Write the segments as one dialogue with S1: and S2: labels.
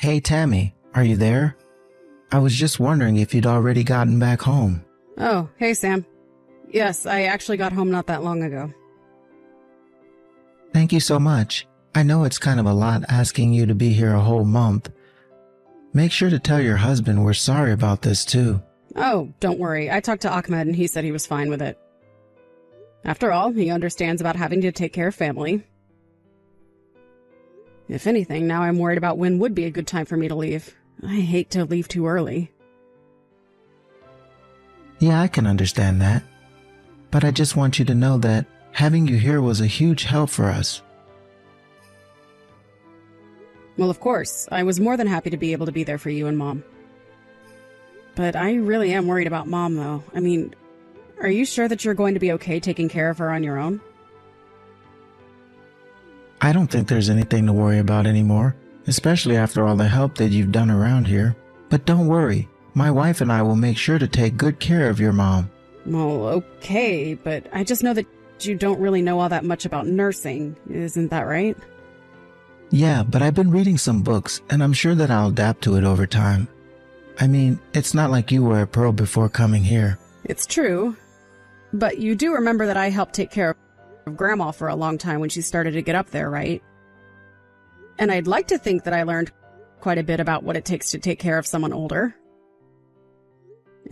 S1: Hey Tammy, are you there? I was just wondering if you'd already gotten back home.
S2: Oh, hey Sam. Yes, I actually got home not that long ago.
S1: Thank you so much. I know it's kind of a lot asking you to be here a whole month. Make sure to tell your husband we're sorry about this too.
S2: Oh, don't worry. I talked to Ahmed and he said he was fine with it. After all, he understands about having to take care of family. If anything, now I'm worried about when would be a good time for me to leave. I hate to leave too early.
S1: Yeah, I can understand that. But I just want you to know that having you here was a huge help for us.
S2: Well, of course. I was more than happy to be able to be there for you and Mom. But I really am worried about Mom, though. I mean, are you sure that you're going to be okay taking care of her on your own?
S1: I don't think there's anything to worry about anymore, especially after all the help that you've done around here. But don't worry, my wife and I will make sure to take good care of your mom.
S2: Well, okay, but I just know that you don't really know all that much about nursing, isn't that right?
S1: Yeah, but I've been reading some books, and I'm sure that I'll adapt to it over time. I mean, it's not like you were a pro before coming here.
S2: It's true, but you do remember that I helped take care of Grandma for a long time when she started to get up there, right? And I'd like to think that I learned quite a bit about what it takes to take care of someone older.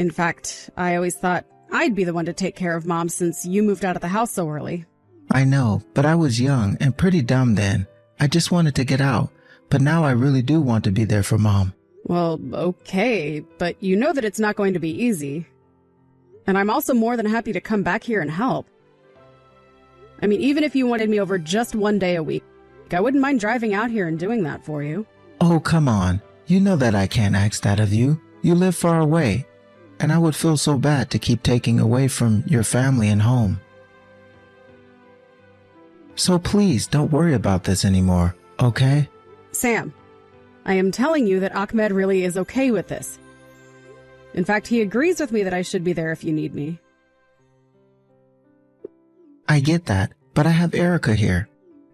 S2: In fact, I always thought I'd be the one to take care of Mom since you moved out of the house so early.
S1: I know, but I was young and pretty dumb then. I just wanted to get out, but now I really do want to be there for Mom.
S2: Well, okay, but you know that it's not going to be easy. And I'm also more than happy to come back here and help. I mean, even if you wanted me over just one day a week, I wouldn't mind driving out here and doing that for you.
S1: Oh, come on. You know that I can't ask that of you. You live far away, and I would feel so bad to keep taking away from your family and home. So please don't worry about this anymore, okay?
S2: Sam, I am telling you that Ahmed really is okay with this. In fact, he agrees with me that I should be there if you need me.
S1: I get that, but I have Erica here,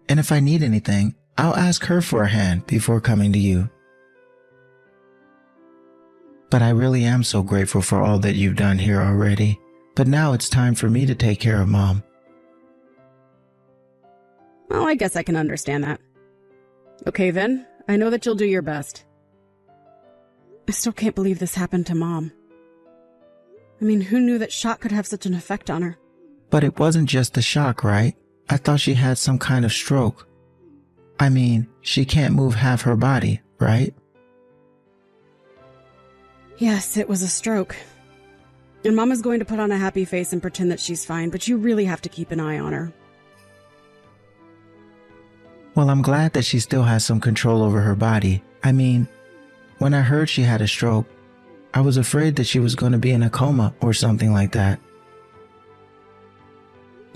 S1: and if I need anything, I'll ask her for a hand before coming to you. But I really am so grateful for all that you've done here already. But now it's time for me to take care of Mom.
S2: Well, I guess I can understand that. Okay then, I know that you'll do your best. I still can't believe this happened to Mom. I mean, who knew that shock could have such an effect on her?
S1: But it wasn't just the shock, right? I thought she had some kind of stroke. I mean, she can't move half her body, right?
S2: Yes, it was a stroke. And Mom is going to put on a happy face and pretend that she's fine, but you really have to keep an eye on her.
S1: Well, I'm glad that she still has some control over her body. I mean, when I heard she had a stroke, I was afraid that she was going to be in a coma or something like that.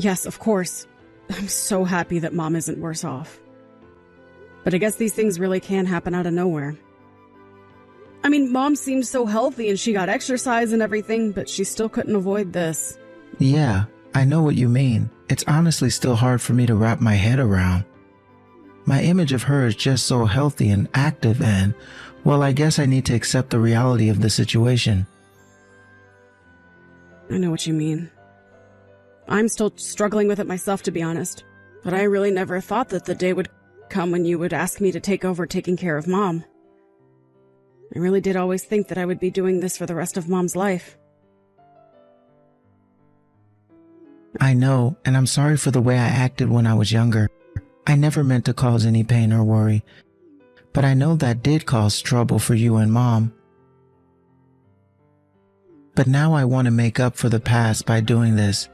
S2: Yes, of course. I'm so happy that Mom isn't worse off. But I guess these things really can happen out of nowhere. I mean, Mom seemed so healthy and she got exercise and everything, but she still couldn't avoid this.
S1: Yeah, I know what you mean. It's honestly still hard for me to wrap my head around. My image of her is just so healthy and active and, well, I guess I need to accept the reality of the situation.
S2: I know what you mean. I'm still struggling with it myself, to be honest. But I really never thought that the day would come when you would ask me to take over taking care of Mom. I really did always think that I would be doing this for the rest of Mom's life.
S1: I know, and I'm sorry for the way I acted when I was younger. I never meant to cause any pain or worry, but I know that did cause trouble for you and Mom. But now I want to make up for the past by doing this.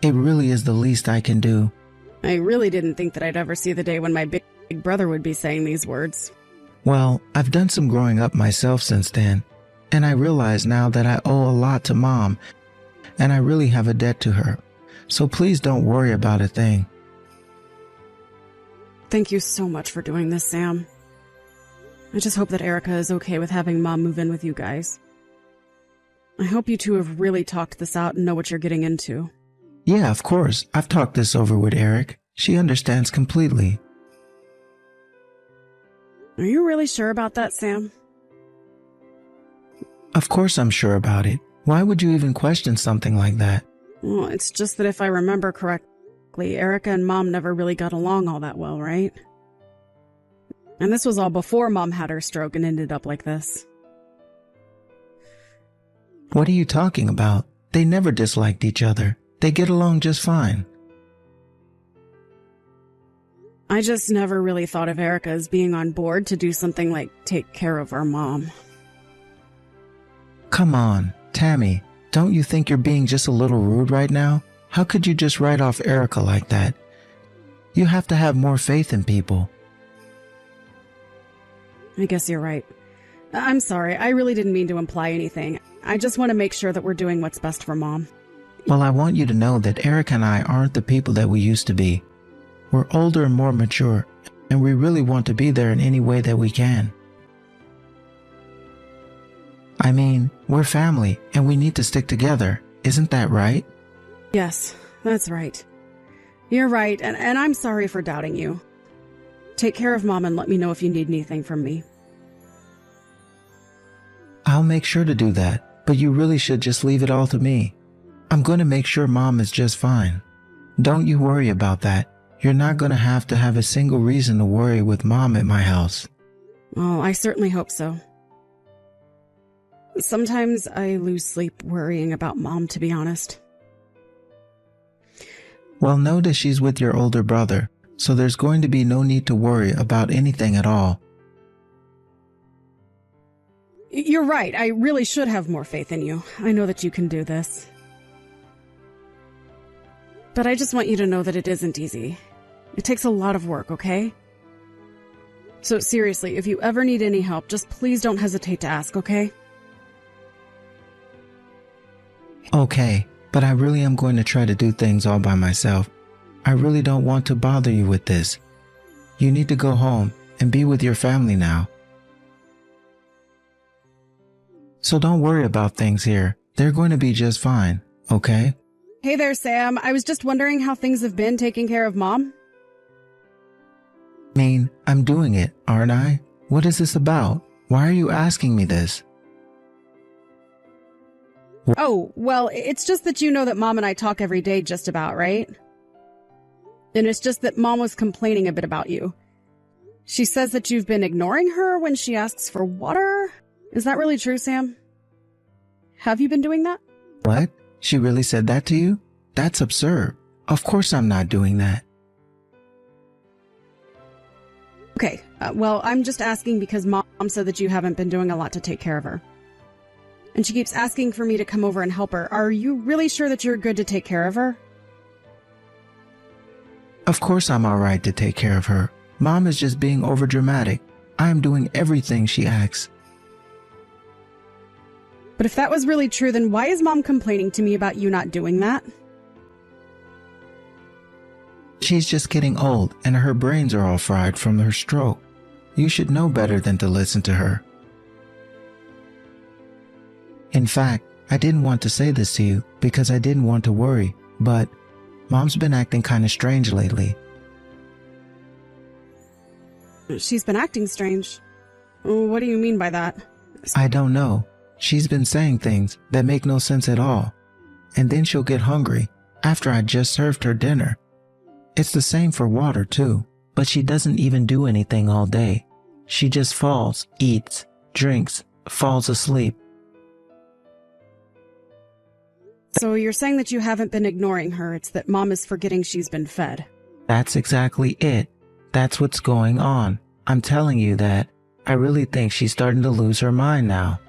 S1: It really is the least I can do.
S2: I really didn't think that I'd ever see the day when my big brother would be saying these words.
S1: Well, I've done some growing up myself since then, and I realize now that I owe a lot to Mom, and I really have a debt to her. So please don't worry about a thing.
S2: Thank you so much for doing this, Sam. I just hope that Erica is okay with having Mom move in with you guys. I hope you two have really talked this out and know what you're getting into.
S1: Yeah, of course. I've talked this over with Eric. She understands completely.
S2: Are you really sure about that, Sam?
S1: Of course I'm sure about it. Why would you even question something like that?
S2: Well, it's just that if I remember correctly, Erica and Mom never really got along all that well, right? And this was all before Mom had her stroke and ended up like this.
S1: What are you talking about? They never disliked each other. They get along just fine.
S2: I just never really thought of Erica as being on board to do something like take care of our mom.
S1: Come on, Tammy, don't you think you're being just a little rude right now? How could you just write off Erica like that? You have to have more faith in people.
S2: I guess you're right. I'm sorry, I really didn't mean to imply anything. I just want to make sure that we're doing what's best for Mom.
S1: Well, I want you to know that Erica and I aren't the people that we used to be. We're older and more mature, and we really want to be there in any way that we can. I mean, we're family, and we need to stick together. Isn't that right?
S2: Yes, that's right. You're right, and I'm sorry for doubting you. Take care of Mom and let me know if you need anything from me.
S1: I'll make sure to do that, but you really should just leave it all to me. I'm going to make sure Mom is just fine. Don't you worry about that. You're not going to have a single reason to worry with Mom at my house.
S2: Oh, I certainly hope so. Sometimes I lose sleep worrying about Mom, to be honest.
S1: Well, know that she's with your older brother, so there's going to be no need to worry about anything at all.
S2: You're right, I really should have more faith in you. I know that you can do this. But I just want you to know that it isn't easy. It takes a lot of work, okay? So seriously, if you ever need any help, just please don't hesitate to ask, okay?
S1: Okay, but I really am going to try to do things all by myself. I really don't want to bother you with this. You need to go home and be with your family now. So don't worry about things here. They're going to be just fine, okay?
S2: Hey there, Sam. I was just wondering how things have been taking care of Mom.
S1: I mean, I'm doing it, aren't I? What is this about? Why are you asking me this?
S2: Oh, well, it's just that you know that Mom and I talk every day just about, right? And it's just that Mom was complaining a bit about you. She says that you've been ignoring her when she asks for water. Is that really true, Sam? Have you been doing that?
S1: What? She really said that to you? That's absurd. Of course I'm not doing that.
S2: Okay, well, I'm just asking because Mom said that you haven't been doing a lot to take care of her. And she keeps asking for me to come over and help her. Are you really sure that you're good to take care of her?
S1: Of course I'm alright to take care of her. Mom is just being overdramatic. I am doing everything she asks.
S2: But if that was really true, then why is Mom complaining to me about you not doing that?
S1: She's just getting old and her brains are all fried from her stroke. You should know better than to listen to her. In fact, I didn't want to say this to you because I didn't want to worry, but Mom's been acting kind of strange lately.
S2: She's been acting strange. What do you mean by that?
S1: I don't know. She's been saying things that make no sense at all. And then she'll get hungry after I just served her dinner. It's the same for water too, but she doesn't even do anything all day. She just falls, eats, drinks, falls asleep.
S2: So you're saying that you haven't been ignoring her, it's that Mom is forgetting she's been fed.
S1: That's exactly it. That's what's going on. I'm telling you that I really think she's starting to lose her mind now.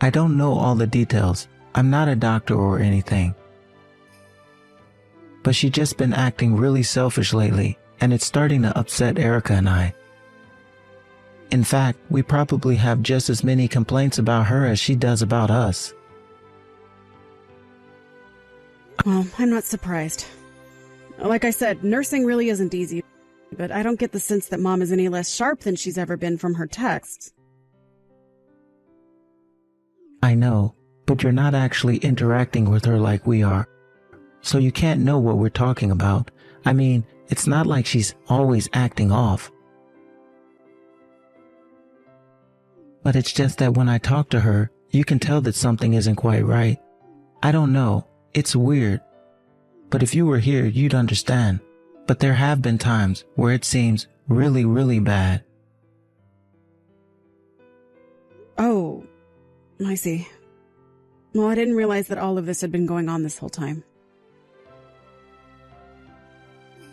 S1: I don't know all the details. I'm not a doctor or anything. But she's just been acting really selfish lately, and it's starting to upset Erica and I. In fact, we probably have just as many complaints about her as she does about us.
S2: Well, I'm not surprised. Like I said, nursing really isn't easy, but I don't get the sense that Mom is any less sharp than she's ever been from her texts.
S1: I know, but you're not actually interacting with her like we are. So you can't know what we're talking about. I mean, it's not like she's always acting off. But it's just that when I talk to her, you can tell that something isn't quite right. I don't know. It's weird. But if you were here, you'd understand. But there have been times where it seems really, really bad.
S2: Oh, I see. Well, I didn't realize that all of this had been going on this whole time.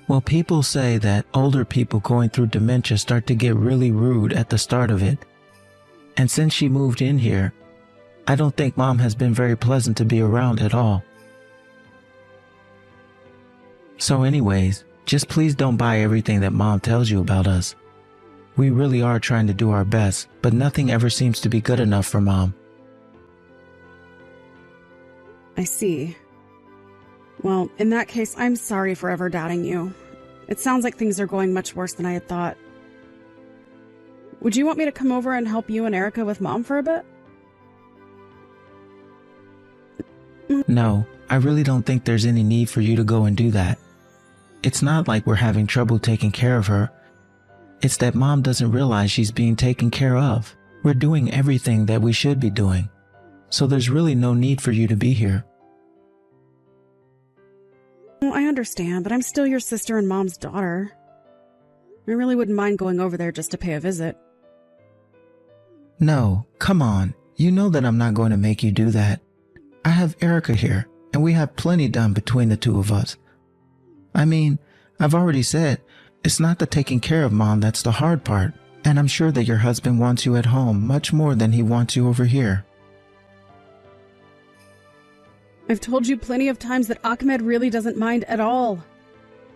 S1: Well, people say that older people going through dementia start to get really rude at the start of it. And since she moved in here, I don't think Mom has been very pleasant to be around at all. So anyways, just please don't buy everything that Mom tells you about us. We really are trying to do our best, but nothing ever seems to be good enough for Mom.
S2: I see. Well, in that case, I'm sorry for ever doubting you. It sounds like things are going much worse than I had thought. Would you want me to come over and help you and Erica with Mom for a bit?
S1: No, I really don't think there's any need for you to go and do that. It's not like we're having trouble taking care of her. It's that Mom doesn't realize she's being taken care of. We're doing everything that we should be doing. So there's really no need for you to be here.
S2: Well, I understand, but I'm still your sister and Mom's daughter. I really wouldn't mind going over there just to pay a visit.
S1: No, come on. You know that I'm not going to make you do that. I have Erica here, and we have plenty done between the two of us. I mean, I've already said, it's not the taking care of Mom that's the hard part, and I'm sure that your husband wants you at home much more than he wants you over here.
S2: I've told you plenty of times that Ahmed really doesn't mind at all.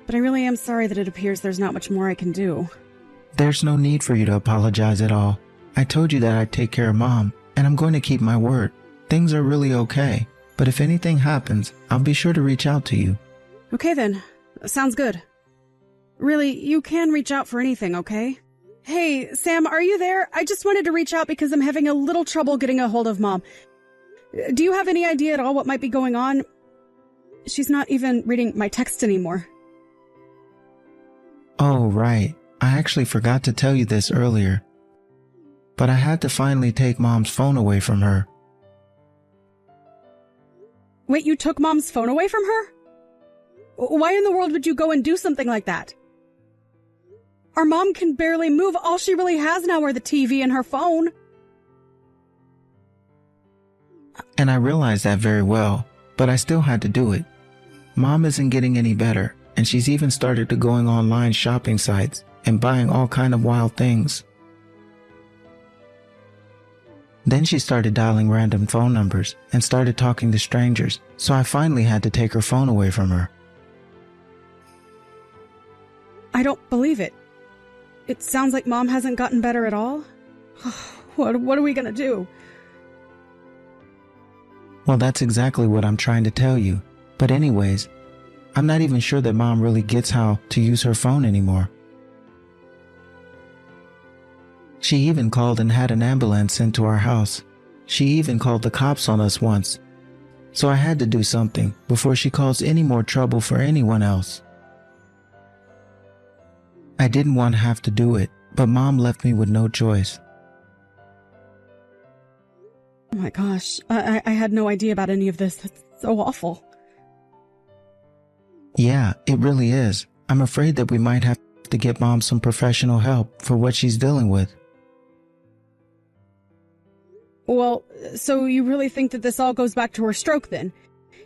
S2: But I really am sorry that it appears there's not much more I can do.
S1: There's no need for you to apologize at all. I told you that I'd take care of Mom, and I'm going to keep my word. Things are really okay, but if anything happens, I'll be sure to reach out to you.
S2: Okay then, sounds good. Really, you can reach out for anything, okay? Hey, Sam, are you there? I just wanted to reach out because I'm having a little trouble getting a hold of Mom. Do you have any idea at all what might be going on? She's not even reading my text anymore.
S1: Oh, right. I actually forgot to tell you this earlier. But I had to finally take Mom's phone away from her.
S2: Wait, you took Mom's phone away from her? Why in the world would you go and do something like that? Our Mom can barely move. All she really has now are the TV and her phone.
S1: And I realized that very well, but I still had to do it. Mom isn't getting any better, and she's even started to going online shopping sites and buying all kind of wild things. Then she started dialing random phone numbers and started talking to strangers, so I finally had to take her phone away from her.
S2: I don't believe it. It sounds like Mom hasn't gotten better at all. What are we gonna do?
S1: Well, that's exactly what I'm trying to tell you. But anyways, I'm not even sure that Mom really gets how to use her phone anymore. She even called and had an ambulance sent to our house. She even called the cops on us once. So I had to do something before she caused any more trouble for anyone else. I didn't want to have to do it, but Mom left me with no choice.
S2: Oh my gosh, I had no idea about any of this. That's so awful.
S1: Yeah, it really is. I'm afraid that we might have to get Mom some professional help for what she's dealing with.
S2: Well, so you really think that this all goes back to her stroke then?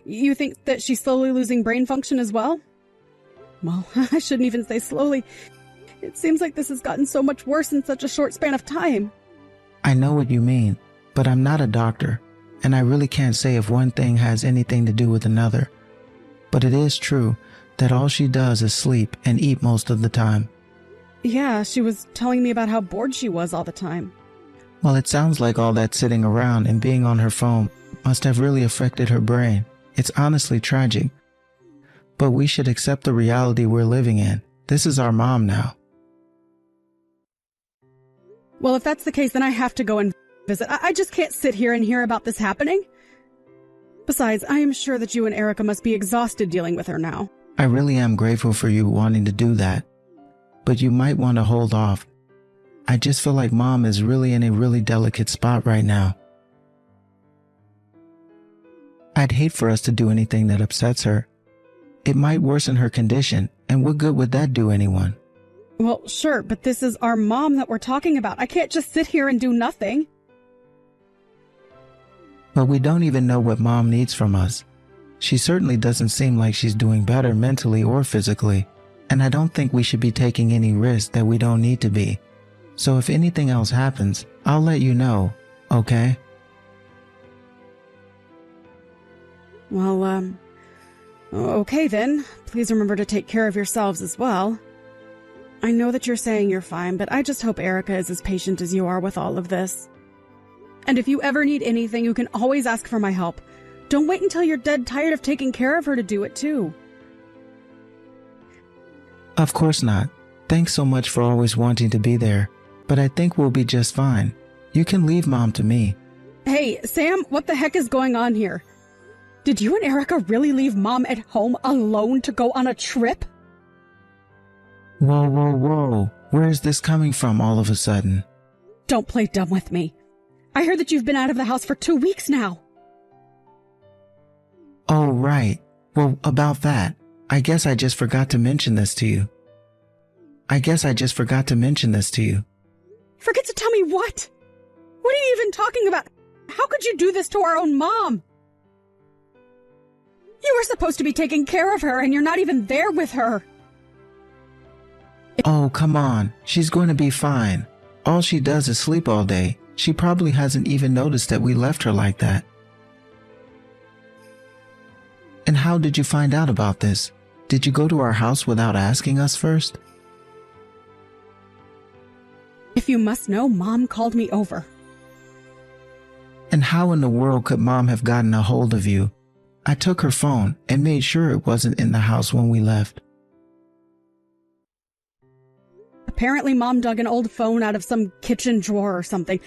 S2: You think that she's slowly losing brain function as well? Well, I shouldn't even say slowly. It seems like this has gotten so much worse in such a short span of time.
S1: I know what you mean, but I'm not a doctor, and I really can't say if one thing has anything to do with another. But it is true that all she does is sleep and eat most of the time.
S2: Yeah, she was telling me about how bored she was all the time.
S1: Well, it sounds like all that sitting around and being on her phone must have really affected her brain. It's honestly tragic. But we should accept the reality we're living in. This is our Mom now.
S2: Well, if that's the case, then I have to go and visit. I just can't sit here and hear about this happening. Besides, I am sure that you and Erica must be exhausted dealing with her now.
S1: I really am grateful for you wanting to do that. But you might want to hold off. I just feel like Mom is really in a really delicate spot right now. I'd hate for us to do anything that upsets her. It might worsen her condition, and what good would that do anyone?
S2: Well, sure, but this is our mom that we're talking about. I can't just sit here and do nothing.
S1: But we don't even know what Mom needs from us. She certainly doesn't seem like she's doing better mentally or physically, and I don't think we should be taking any risks that we don't need to be. So if anything else happens, I'll let you know, okay?
S2: Well, okay then. Please remember to take care of yourselves as well. I know that you're saying you're fine, but I just hope Erica is as patient as you are with all of this. And if you ever need anything, you can always ask for my help. Don't wait until you're dead tired of taking care of her to do it too.
S1: Of course not. Thanks so much for always wanting to be there, but I think we'll be just fine. You can leave Mom to me.
S2: Hey, Sam, what the heck is going on here? Did you and Erica really leave Mom at home alone to go on a trip?
S1: Whoa, whoa, whoa. Where is this coming from all of a sudden?
S2: Don't play dumb with me. I heard that you've been out of the house for 2 weeks now.
S1: Oh, right. Well, about that, I guess I just forgot to mention this to you.
S2: Forget to tell me what? What are you even talking about? How could you do this to our own mom? You were supposed to be taking care of her, and you're not even there with her.
S1: Oh, come on. She's going to be fine. All she does is sleep all day. She probably hasn't even noticed that we left her like that. And how did you find out about this? Did you go to our house without asking us first?
S2: If you must know, Mom called me over.
S1: And how in the world could Mom have gotten a hold of you? I took her phone and made sure it wasn't in the house when we left.
S2: Apparently Mom dug an old phone out of some kitchen drawer or something.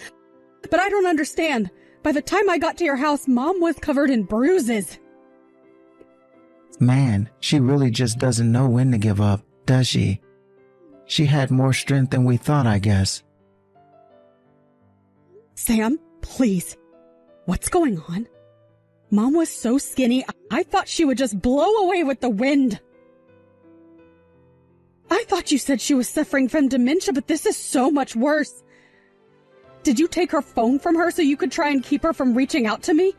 S2: But I don't understand. By the time I got to your house, Mom was covered in bruises.
S1: Man, she really just doesn't know when to give up, does she? She had more strength than we thought, I guess.
S2: Sam, please. What's going on? Mom was so skinny, I thought she would just blow away with the wind. I thought you said she was suffering from dementia, but this is so much worse. Did you take her phone from her so you could try and keep her from reaching out to me?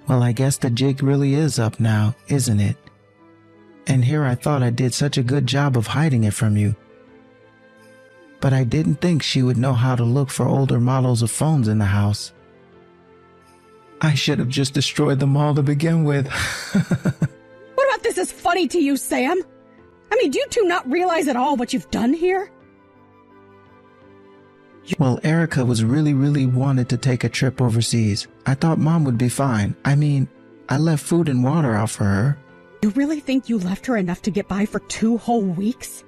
S1: Well, I guess the jig really is up now, isn't it? And here I thought I did such a good job of hiding it from you. But I didn't think she would know how to look for older models of phones in the house. I should have just destroyed them all to begin with.
S2: What about this is funny to you, Sam? I mean, do you two not realize at all what you've done here?
S1: Well, Erica was really wanted to take a trip overseas. I thought Mom would be fine. I mean, I left food and water out for her.
S2: You really think you left her enough to get by for 2 whole weeks?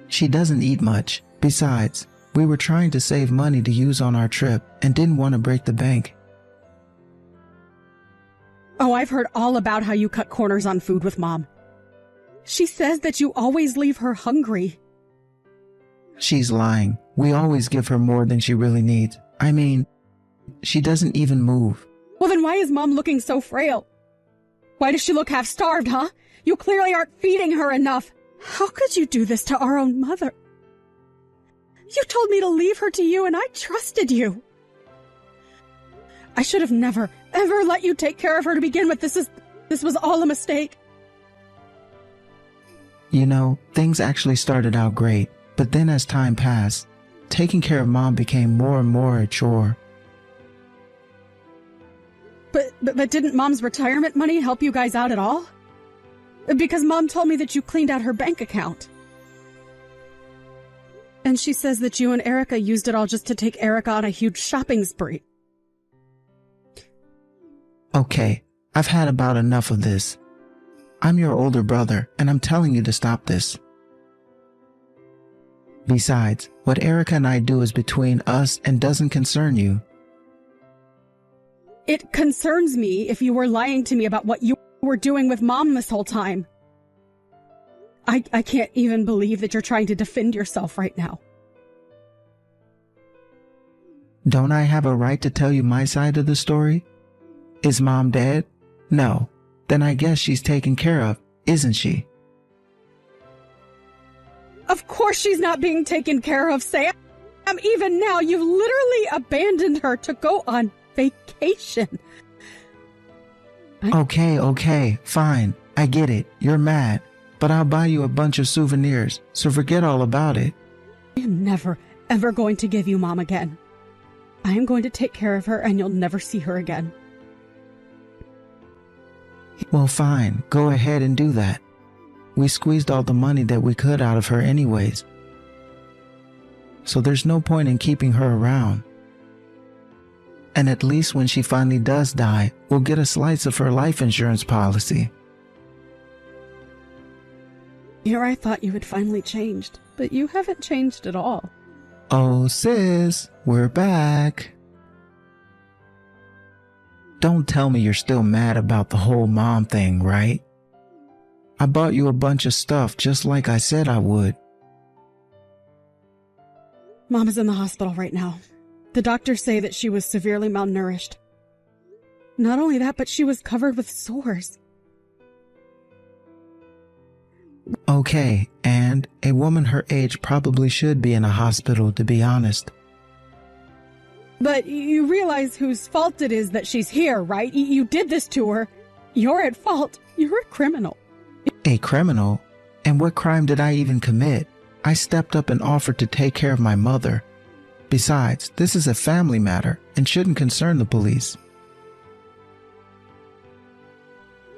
S1: She doesn't eat much. Besides, we were trying to save money to use on our trip and didn't want to break the bank.
S2: Oh, I've heard all about how you cut corners on food with Mom. She says that you always leave her hungry.
S1: She's lying. We always give her more than she really needs. I mean, she doesn't even move.
S2: Well, then why is Mom looking so frail? Why does she look half-starved, huh? You clearly aren't feeding her enough. How could you do this to our own mother? You told me to leave her to you, and I trusted you. I should have never, ever let you take care of her to begin with. This was all a mistake.
S1: You know, things actually started out great, but then as time passed, taking care of Mom became more and more a chore.
S2: But didn't Mom's retirement money help you guys out at all? Because Mom told me that you cleaned out her bank account. And she says that you and Erica used it all just to take Erica on a huge shopping spree.
S1: Okay, I've had about enough of this. I'm your older brother, and I'm telling you to stop this. Besides, what Erica and I do is between us and doesn't concern you.
S2: It concerns me if you were lying to me about what you were doing with Mom this whole time. I can't even believe that you're trying to defend yourself right now.
S1: Don't I have a right to tell you my side of the story? Is Mom dead? No. Then I guess she's taken care of, isn't she?
S2: Of course she's not being taken care of, Sam. Even now, you've literally abandoned her to go on vacation.
S1: Okay, fine. I get it. You're mad. But I'll buy you a bunch of souvenirs, so forget all about it.
S2: I'm never, ever going to give you Mom again. I am going to take care of her and you'll never see her again.
S1: Well, fine. Go ahead and do that. We squeezed all the money that we could out of her anyways. So there's no point in keeping her around. And at least when she finally does die, we'll get a slice of her life insurance policy.
S2: Here I thought you had finally changed, but you haven't changed at all.
S1: Oh, sis, we're back. Don't tell me you're still mad about the whole mom thing, right? I bought you a bunch of stuff just like I said I would.
S2: Mom is in the hospital right now. The doctors say that she was severely malnourished. Not only that, but she was covered with sores.
S1: Okay, and a woman her age probably should be in a hospital, to be honest.
S2: But you realize whose fault it is that she's here, right? You did this to her. You're at fault. You're a criminal.
S1: A criminal? And what crime did I even commit? I stepped up and offered to take care of my mother. Besides, this is a family matter and shouldn't concern the police.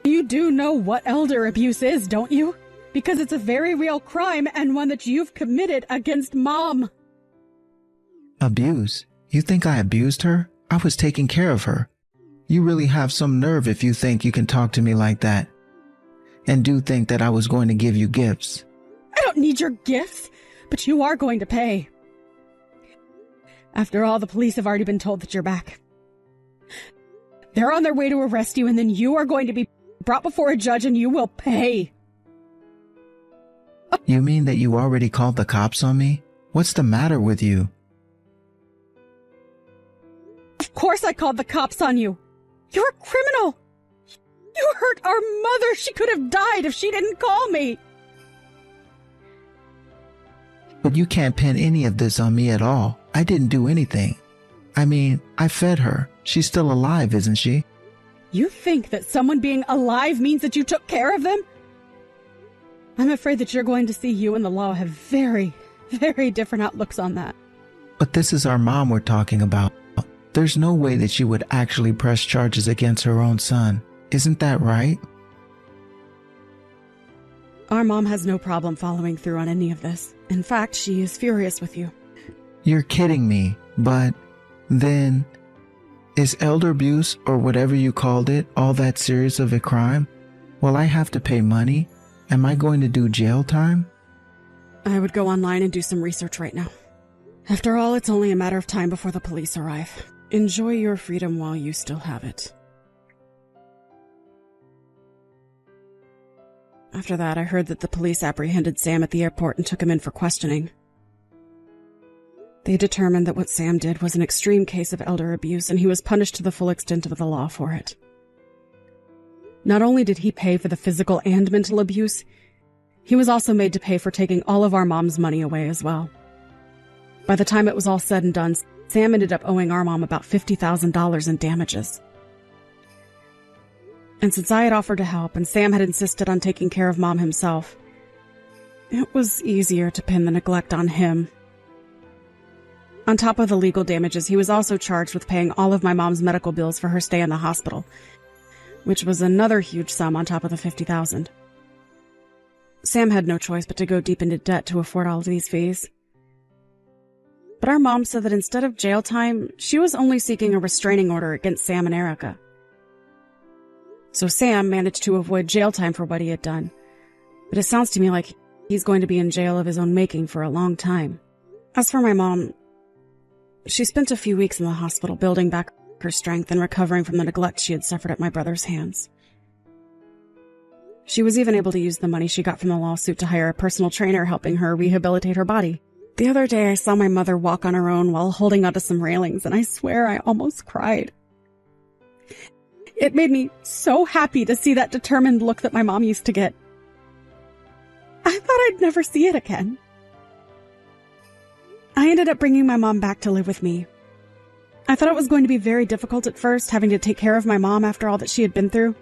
S2: You do know what elder abuse is, don't you? Because it's a very real crime and one that you've committed against Mom.
S1: Abuse? You think I abused her? I was taking care of her. You really have some nerve if you think you can talk to me like that. And do think that I was going to give you gifts.
S2: I don't need your gifts, but you are going to pay. After all, the police have already been told that you're back. They're on their way to arrest you, and then you are going to be brought before a judge and you will pay.
S1: You mean that you already called the cops on me? What's the matter with you?
S2: Of course I called the cops on you. You're a criminal. You hurt our mother. She could have died if she didn't call me.
S1: But you can't pin any of this on me at all. I didn't do anything. I mean, I fed her. She's still alive, isn't she?
S2: You think that someone being alive means that you took care of them? I'm afraid that you're going to see you and the law have very, very different outlooks on that.
S1: But this is our mom we're talking about. There's no way that she would actually press charges against her own son. Isn't that right?
S2: Our mom has no problem following through on any of this. In fact, she is furious with you.
S1: You're kidding me, but then, is elder abuse, or whatever you called it, all that serious of a crime? Will I have to pay money? Am I going to do jail time?
S2: I would go online and do some research right now. After all, it's only a matter of time before the police arrive. Enjoy your freedom while you still have it. After that, I heard that the police apprehended Sam at the airport and took him in for questioning. They determined that what Sam did was an extreme case of elder abuse, and he was punished to the full extent of the law for it. Not only did he pay for the physical and mental abuse, he was also made to pay for taking all of our mom's money away as well. By the time it was all said and done, Sam ended up owing our mom about $50,000 in damages. And since I had offered to help and Sam had insisted on taking care of Mom himself, it was easier to pin the neglect on him. On top of the legal damages, he was also charged with paying all of my mom's medical bills for her stay in the hospital, which was another huge sum on top of the $50,000. Sam had no choice but to go deep into debt to afford all of these fees. But our mom said that instead of jail time, she was only seeking a restraining order against Sam and Erica. So Sam managed to avoid jail time for what he had done. But it sounds to me like he's going to be in jail of his own making for a long time. As for my mom, she spent a few weeks in the hospital building back her strength and recovering from the neglect she had suffered at my brother's hands. She was even able to use the money she got from the lawsuit to hire a personal trainer helping her rehabilitate her body. The other day, I saw my mother walk on her own while holding onto some railings, and I swear I almost cried. It made me so happy to see that determined look that my mom used to get. I thought I'd never see it again. I ended up bringing my mom back to live with me. I thought it was going to be very difficult at first, having to take care of my mom after all that she had been through,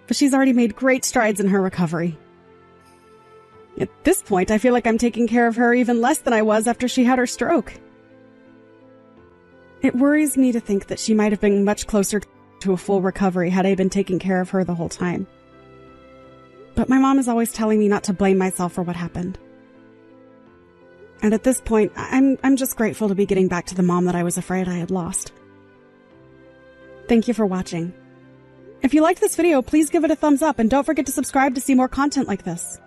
S2: but she's already made great strides in her recovery. At this point, I feel like I'm taking care of her even less than I was after she had her stroke. It worries me to think that she might have been much closer to a full recovery had I been taking care of her the whole time. But my mom is always telling me not to blame myself for what happened. And at this point, I'm just grateful to be getting back to the mom that I was afraid I had lost. Thank you for watching. If you liked this video, please give it a thumbs up and don't forget to subscribe to see more content like this.